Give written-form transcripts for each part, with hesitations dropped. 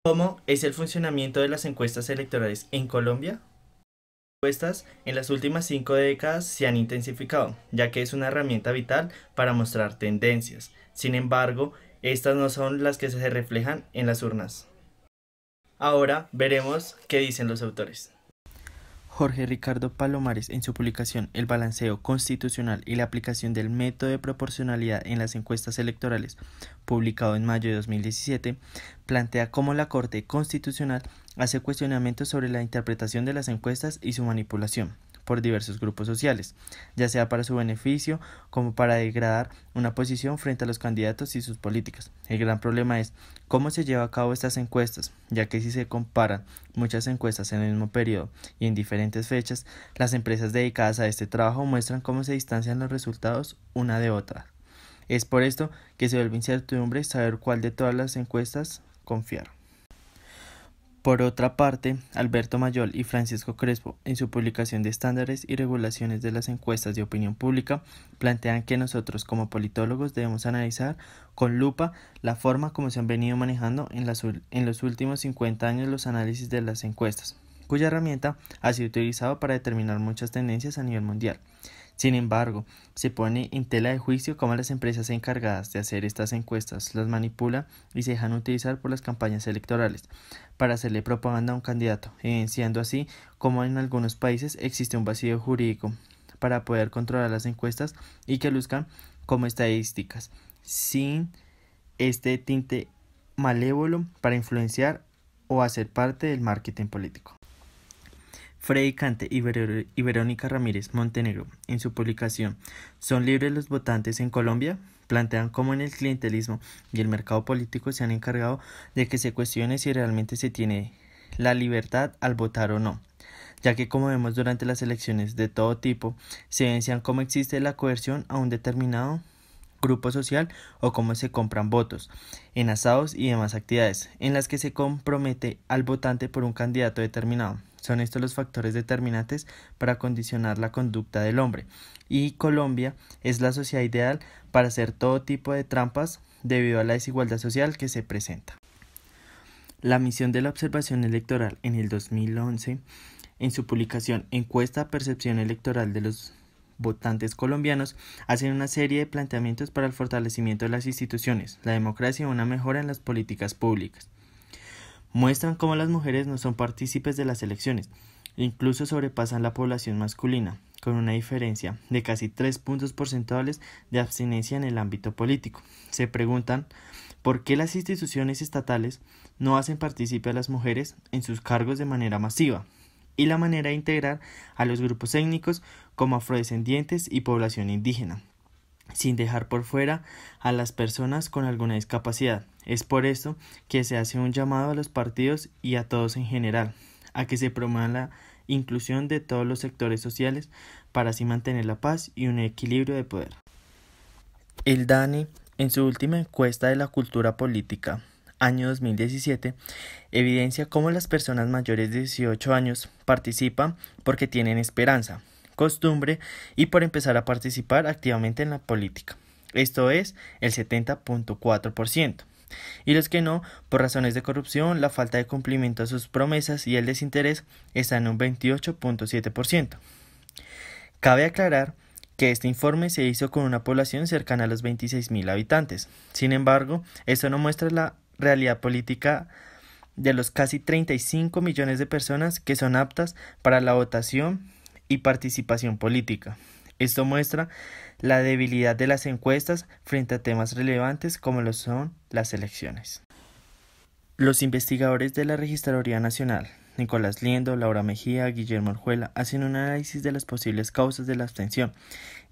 ¿Cómo es el funcionamiento de las encuestas electorales en Colombia? Las encuestas en las últimas 5 décadas se han intensificado, ya que es una herramienta vital para mostrar tendencias. Sin embargo, estas no son las que se reflejan en las urnas. Ahora veremos qué dicen los autores. Jorge Ricardo Palomares, en su publicación El balanceo constitucional y la aplicación del método de proporcionalidad en las encuestas electorales, publicado en mayo de 2017, plantea cómo la Corte Constitucional hace cuestionamientos sobre la interpretación de las encuestas y su manipulación por diversos grupos sociales, ya sea para su beneficio como para degradar una posición frente a los candidatos y sus políticas. El gran problema es cómo se lleva a cabo estas encuestas, ya que si se comparan muchas encuestas en el mismo periodo y en diferentes fechas, las empresas dedicadas a este trabajo muestran cómo se distancian los resultados una de otra. Es por esto que se vuelve incertidumbre saber cuál de todas las encuestas confiar. Por otra parte, Alberto Mayol y Francisco Crespo, en su publicación de Estándares y Regulaciones de las Encuestas de Opinión Pública, plantean que nosotros como politólogos debemos analizar con lupa la forma como se han venido manejando en los últimos 50 años los análisis de las encuestas, cuya herramienta ha sido utilizada para determinar muchas tendencias a nivel mundial. Sin embargo, se pone en tela de juicio cómo las empresas encargadas de hacer estas encuestas las manipulan y se dejan utilizar por las campañas electorales para hacerle propaganda a un candidato, evidenciando así cómo en algunos países existe un vacío jurídico para poder controlar las encuestas y que luzcan como estadísticas, sin este tinte malévolo para influenciar o hacer parte del marketing político. Freddy Cante y Verónica Ramírez Montenegro, en su publicación ¿Son libres los votantes en Colombia?, plantean cómo en el clientelismo y el mercado político se han encargado de que se cuestione si realmente se tiene la libertad al votar o no, ya que como vemos durante las elecciones de todo tipo, se evidencian cómo existe la coerción a un determinado grupo social o cómo se compran votos en asados y demás actividades en las que se compromete al votante por un candidato determinado. Son estos los factores determinantes para condicionar la conducta del hombre, y Colombia es la sociedad ideal para hacer todo tipo de trampas debido a la desigualdad social que se presenta. La misión de la observación electoral en el 2011, en su publicación Encuesta Percepción Electoral de los votantes colombianos, hacen una serie de planteamientos para el fortalecimiento de las instituciones, la democracia y una mejora en las políticas públicas. Muestran cómo las mujeres no son partícipes de las elecciones, incluso sobrepasan la población masculina, con una diferencia de casi 3 puntos porcentuales de abstinencia en el ámbito político. Se preguntan por qué las instituciones estatales no hacen partícipe a las mujeres en sus cargos de manera masiva, y la manera de integrar a los grupos étnicos como afrodescendientes y población indígena, sin dejar por fuera a las personas con alguna discapacidad. Es por esto que se hace un llamado a los partidos y a todos en general, a que se promueva la inclusión de todos los sectores sociales para así mantener la paz y un equilibrio de poder. El DANE, en su última encuesta de la cultura política, año 2017, evidencia cómo las personas mayores de 18 años participan porque tienen esperanza, costumbre y por empezar a participar activamente en la política. Esto es el 70.4%. Y los que no, por razones de corrupción, la falta de cumplimiento a sus promesas y el desinterés, están en un 28.7%. Cabe aclarar que este informe se hizo con una población cercana a los 26.000 habitantes. Sin embargo, esto no muestra la realidad política de los casi 35 millones de personas que son aptas para la votación y participación política. Esto muestra la debilidad de las encuestas frente a temas relevantes como lo son las elecciones. Los investigadores de la Registraduría Nacional, Nicolás Liendo, Laura Mejía, Guillermo Orjuela, hacen un análisis de las posibles causas de la abstención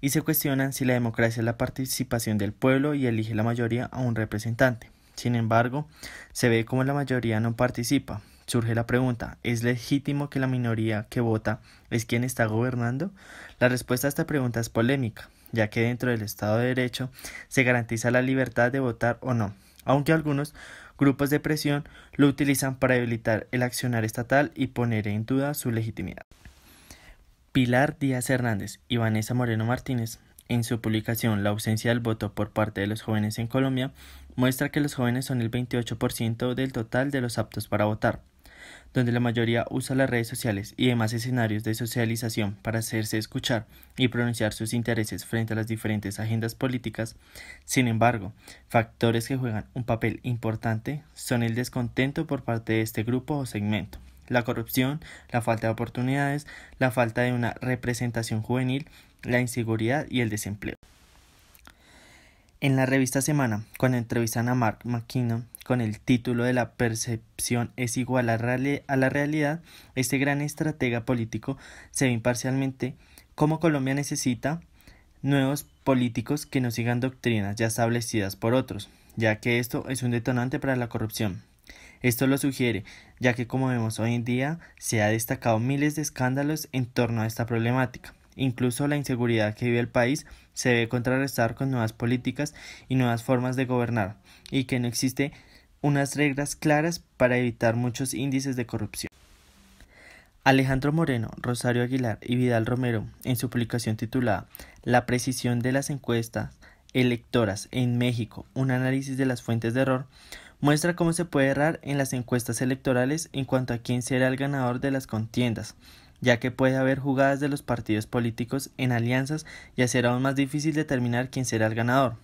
y se cuestionan si la democracia es la participación del pueblo y elige la mayoría a un representante. Sin embargo, se ve como la mayoría no participa. Surge la pregunta, ¿es legítimo que la minoría que vota es quien está gobernando? La respuesta a esta pregunta es polémica, ya que dentro del Estado de Derecho se garantiza la libertad de votar o no, aunque algunos grupos de presión lo utilizan para debilitar el accionar estatal y poner en duda su legitimidad. Pilar Díaz Hernández y Vanessa Moreno Martínez, en su publicación La ausencia del voto por parte de los jóvenes en Colombia, muestra que los jóvenes son el 28% del total de los aptos para votar, donde la mayoría usa las redes sociales y demás escenarios de socialización para hacerse escuchar y pronunciar sus intereses frente a las diferentes agendas políticas. Sin embargo, factores que juegan un papel importante son el descontento por parte de este grupo o segmento, la corrupción, la falta de oportunidades, la falta de una representación juvenil, la inseguridad y el desempleo. En la revista Semana, cuando entrevistan a Mark McKinnon con el título de La percepción es igual a la realidad, este gran estratega político se ve imparcialmente cómo Colombia necesita nuevos políticos que no sigan doctrinas ya establecidas por otros, ya que esto es un detonante para la corrupción. Esto lo sugiere, ya que como vemos hoy en día se ha destacado miles de escándalos en torno a esta problemática. Incluso la inseguridad que vive el país se debe contrarrestar con nuevas políticas y nuevas formas de gobernar, y que no existe unas reglas claras para evitar muchos índices de corrupción. Alejandro Moreno, Rosario Aguilar y Vidal Romero, en su publicación titulada La precisión de las encuestas electoras en México, un análisis de las fuentes de error, muestra cómo se puede errar en las encuestas electorales en cuanto a quién será el ganador de las contiendas, ya que puede haber jugadas de los partidos políticos en alianzas y hacer aún más difícil determinar quién será el ganador.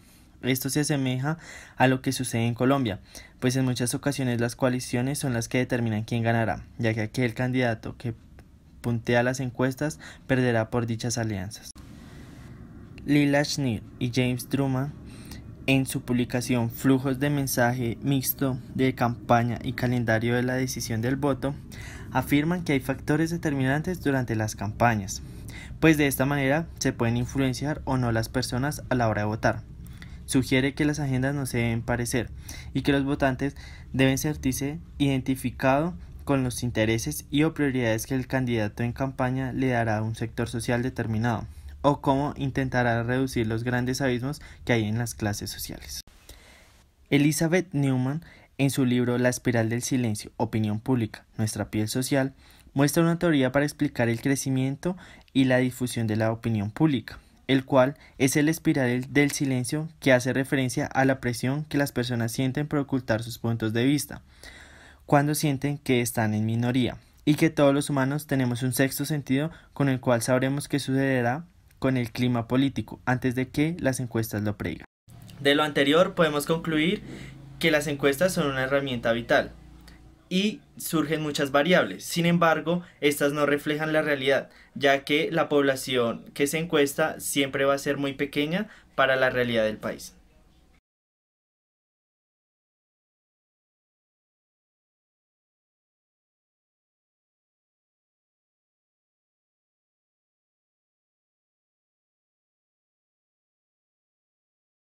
Esto se asemeja a lo que sucede en Colombia, pues en muchas ocasiones las coaliciones son las que determinan quién ganará, ya que aquel candidato que puntea las encuestas perderá por dichas alianzas. Lila Schneer y James Drummond, en su publicación Flujos de mensaje mixto de campaña y calendario de la decisión del voto, afirman que hay factores determinantes durante las campañas, pues de esta manera se pueden influenciar o no las personas a la hora de votar. Sugiere que las agendas no se deben parecer y que los votantes deben sentirse identificados con los intereses y o prioridades que el candidato en campaña le dará a un sector social determinado, o cómo intentará reducir los grandes abismos que hay en las clases sociales. Elizabeth Neumann, en su libro La espiral del silencio, opinión pública, nuestra piel social, muestra una teoría para explicar el crecimiento y la difusión de la opinión pública, el cual es el espiral del silencio que hace referencia a la presión que las personas sienten por ocultar sus puntos de vista, cuando sienten que están en minoría, y que todos los humanos tenemos un sexto sentido con el cual sabremos qué sucederá con el clima político antes de que las encuestas lo predigan. De lo anterior podemos concluir que las encuestas son una herramienta vital y surgen muchas variables. Sin embargo, estas no reflejan la realidad, ya que la población que se encuesta siempre va a ser muy pequeña para la realidad del país.